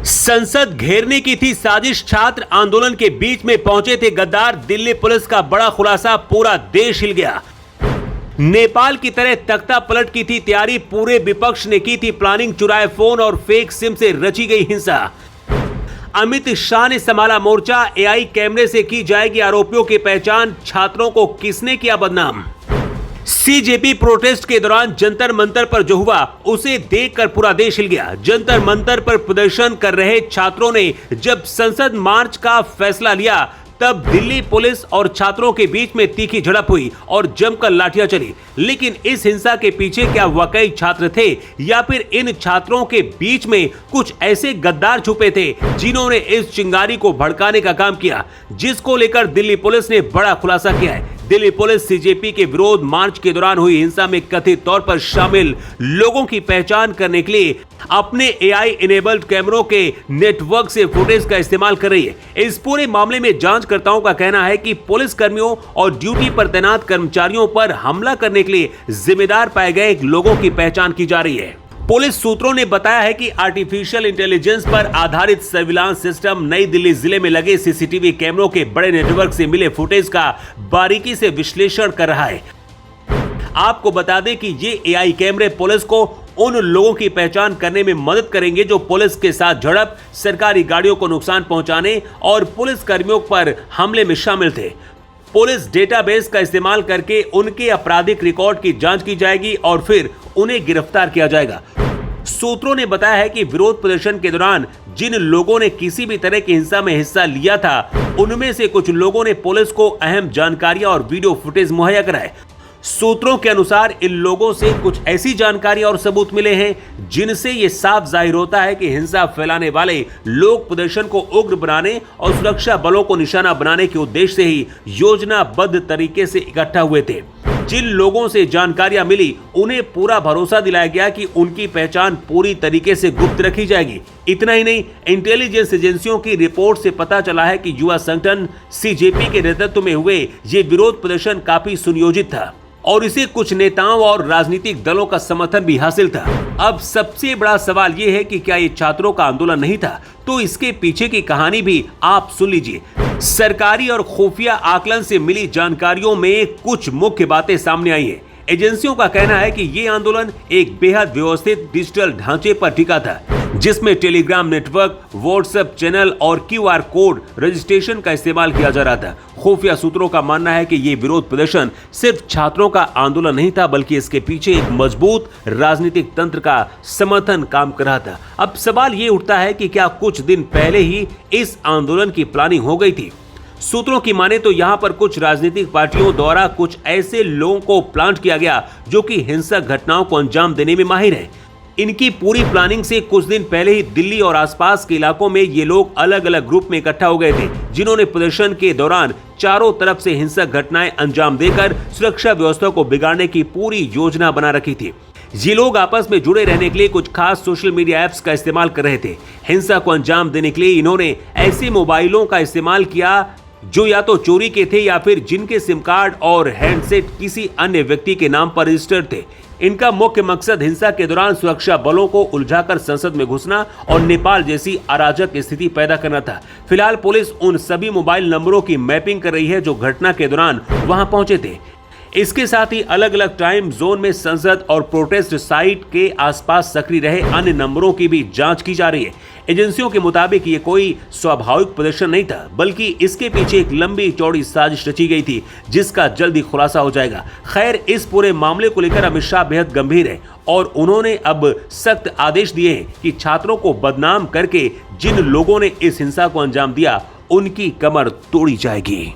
संसद घेरने की थी साजिश, छात्र आंदोलन के बीच में पहुंचे थे गद्दार। दिल्ली पुलिस का बड़ा खुलासा, पूरा देश हिल गया। नेपाल की तरह तख्ता पलट की थी तैयारी, पूरे विपक्ष ने की थी प्लानिंग, चुराए फोन और फेक सिम से रची गई हिंसा। अमित शाह ने संभाला मोर्चा, एआई कैमरे से की जाएगी आरोपियों की पहचान, छात्रों को किसने किया बदनाम। सीजेपी प्रोटेस्ट के दौरान जंतर मंतर पर जो हुआ उसे देखकर पूरा देश हिल गया। जंतर मंतर पर प्रदर्शन कर रहे छात्रों ने जब संसद मार्च का फैसला लिया तब दिल्ली पुलिस और छात्रों के बीच में तीखी झड़प हुई और जमकर लाठियां चली। लेकिन इस हिंसा के पीछे क्या वाकई छात्र थे या फिर इन छात्रों के बीच में कुछ ऐसे गद्दार छुपे थे जिन्होंने इस चिंगारी को भड़काने का काम किया, जिसको लेकर दिल्ली पुलिस ने बड़ा खुलासा किया है। दिल्ली पुलिस सीजेपी के विरोध मार्च के दौरान हुई हिंसा में कथित तौर पर शामिल लोगों की पहचान करने के लिए अपने एआई इनेबल्ड कैमरों के नेटवर्क से फुटेज का इस्तेमाल कर रही है। इस पूरे मामले में जांचकर्ताओं का कहना है कि पुलिस कर्मियों और ड्यूटी पर तैनात कर्मचारियों पर हमला करने के लिए जिम्मेदार पाए गए लोगों की पहचान की जा रही है। पुलिस सूत्रों ने बताया है कि आर्टिफिशियल इंटेलिजेंस पर आधारित सर्विलांस सिस्टम नई दिल्ली जिले में लगे सीसीटीवी कैमरों के बड़े नेटवर्क से मिले फुटेज का बारीकी से विश्लेषण कर रहा है। आपको बता दें कि ये एआई कैमरे पुलिस को उन लोगों की पहचान करने में मदद करेंगे जो पुलिस के साथ झड़प, सरकारी गाड़ियों को नुकसान पहुंचाने और पुलिस कर्मियों पर हमले में शामिल थे। पुलिस डेटाबेस का इस्तेमाल करके उनके आपराधिक रिकॉर्ड की जांच की जाएगी और फिर उन्हें गिरफ्तार किया जाएगा। सूत्रों ने बताया है कि विरोध प्रदर्शन के दौरान जिन लोगों ने किसी भी तरह की हिंसा में हिस्सा लिया था, उनमें से कुछ लोगों ने पुलिस को अहम जानकारियां और वीडियो फुटेज मुहैया कराए। सूत्रों के अनुसार इन लोगों से कुछ ऐसी जानकारी और सबूत मिले हैं जिनसे यह साफ जाहिर होता है कि हिंसा फैलाने वाले लोग प्रदर्शन को उग्र बनाने और सुरक्षा बलों को निशाना बनाने के उद्देश्य से ही योजनाबद्ध तरीके से इकट्ठा हुए थे। जिन लोगों से जानकारियां मिली उन्हें पूरा भरोसा दिलाया गया कि उनकी पहचान पूरी तरीके से गुप्त रखी जाएगी। इतना ही नहीं, इंटेलिजेंस एजेंसियों की रिपोर्ट से पता चला है कि युवा संगठन सीजेपी के नेतृत्व में हुए ये विरोध प्रदर्शन काफी सुनियोजित था और इसे कुछ नेताओं और राजनीतिक दलों का समर्थन भी हासिल था। अब सबसे बड़ा सवाल यह है कि क्या ये छात्रों का आंदोलन नहीं था? तो इसके पीछे की कहानी भी आप सुन लीजिए। सरकारी और खुफिया आकलन से मिली जानकारियों में कुछ मुख्य बातें सामने आई हैं। एजेंसियों का कहना है कि ये आंदोलन एक बेहद व्यवस्थित डिजिटल ढांचे पर टिका था, जिसमें टेलीग्राम नेटवर्क, व्हाट्सएप चैनल और क्यूआर कोड रजिस्ट्रेशन का इस्तेमाल किया जा रहा था। खुफिया सूत्रों का मानना है कि ये विरोध प्रदर्शन सिर्फ छात्रों का आंदोलन नहीं था, बल्कि इसके पीछे एक मजबूत राजनीतिक तंत्र का समर्थन काम कर रहा था। अब सवाल ये उठता है कि क्या कुछ दिन पहले ही इस आंदोलन की प्लानिंग हो गई थी? सूत्रों की माने तो यहां पर कुछ राजनीतिक पार्टियों द्वारा कुछ ऐसे लोगों को प्लांट किया गया जो कि हिंसक घटनाओं को अंजाम देने में माहिर हैं। इनकी पूरी प्लानिंग से कुछ दिन पहले ही दिल्ली और आसपास के इलाकों में ये लोग अलग अलग ग्रुप में इकट्ठा हो गए थे, जिन्होंने प्रदर्शन के दौरान चारों तरफ से हिंसक घटनाएं अंजाम देकर सुरक्षा व्यवस्था को बिगाड़ने की पूरी योजना बना रखी थी। ये लोग आपस में जुड़े रहने के लिए कुछ खास सोशल मीडिया ऐप्स का इस्तेमाल कर रहे थे। हिंसा को अंजाम देने के लिए इन्होंने ऐसे मोबाइलों का इस्तेमाल किया जो या तो चोरी के थे या फिर जिनके सिम कार्ड और हैंडसेट किसी अन्य व्यक्ति के नाम पर रजिस्टर्ड थे। इनका मुख्य मकसद हिंसा के दौरान सुरक्षा बलों को उलझाकर संसद में घुसना और नेपाल जैसी अराजक स्थिति पैदा करना था। फिलहाल पुलिस उन सभी मोबाइल नंबरों की मैपिंग कर रही है जो घटना के दौरान वहां पहुंचे थे। इसके साथ ही अलग अलग टाइम जोन में संसद और प्रोटेस्ट साइट के आसपास सक्रिय रहे अन्य नंबरों की भी जांच की जा रही है। एजेंसियों के मुताबिक ये कोई स्वाभाविक प्रदर्शन नहीं था, बल्कि इसके पीछे एक लंबी चौड़ी साजिश रची गई थी, जिसका जल्दी खुलासा हो जाएगा। खैर, इस पूरे मामले को लेकर अमित शाह बेहद गंभीर है और उन्होंने अब सख्त आदेश दिए हैं कि छात्रों को बदनाम करके जिन लोगों ने इस हिंसा को अंजाम दिया, उनकी कमर तोड़ी जाएगी।